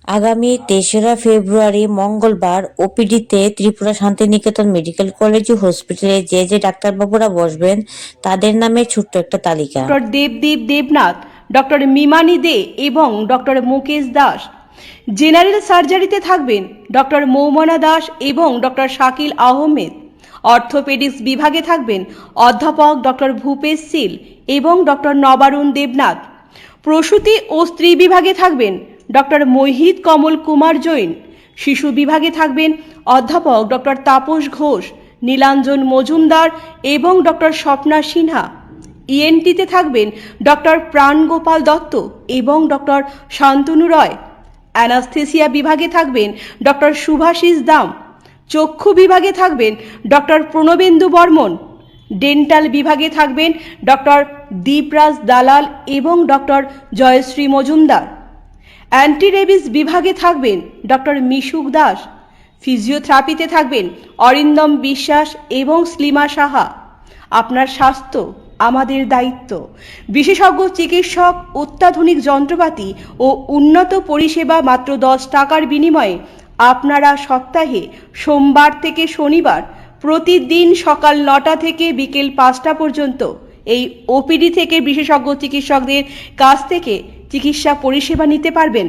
আগামী ৩রা ফেব্রুয়ারি মঙ্গলবার ওপিডিতে Tripura Santiniketan medical college ও হসপিটালে যে ডাক্তারবাবুরা বসবেন তাদের নামে ছোট্ট একটা তালিকা। ডক্টর দেবদীপ দেবনাথ, ডক্টর মিমানি দে এবং ডক্টর মুকেশ দাস। জেনারেল সার্জারিতে থাকবেন ডক্টর মৌমনা দাস এবং ডক্টর শাকিল আহমেদ। অর্থোপেডিক্স বিভাগে থাকবেন অধ্যাপক ডক্টর ভূপেশ শীল এবং ডক্টর নবারুণ দেবনাথ। প্রসূতি ও স্ত্রী বিভাগে থাকবেন ডক্টর মোহিত কমল কুমার জৈন। শিশু বিভাগে থাকবেন অধ্যাপক ডক্টর তাপস ঘোষ, নীলাঞ্জন মজুমদার এবং ডক্টর স্বপ্না সিনহা। ইএনটিতে থাকবেন ডক্টর প্রাণগোপাল দত্ত এবং ডক্টর শান্তনু রয়। অ্যানাস্থেসিয়া বিভাগে থাকবেন ডক্টর শুভাশিস দাম। চক্ষু বিভাগে থাকবেন ডক্টর প্রণবেন্দু বর্মন। ডেন্টাল বিভাগে থাকবেন ডক্টর দীপরাজ দালাল এবং doctor Jayashree Majumdar. Anti rabies বিভাগে থাকবেন ডক্টর মিশুক দাস। ফিজিওথেরাপিতে থাকবেন অরিন্দম বিশ্বাস এবং স্লিমা সাহা। আপনার স্বাস্থ্য আমাদের দায়িত্ব। বিশেষজ্ঞ চিকিৎসক, অত্যাধুনিক যন্ত্রপাতি ও উন্নত পরিষেবা মাত্র 10 টাকার বিনিময়ে আপনারা সপ্তাহে সোমবার থেকে শনিবার প্রতিদিন সকাল 9টা থেকে বিকেল 5টা পর্যন্ত এই ওপিডি থেকে বিশেষজ্ঞ চিকিৎসকদের কাছ থেকে চিকিৎসা পরিষেবা নিতে পারবেন।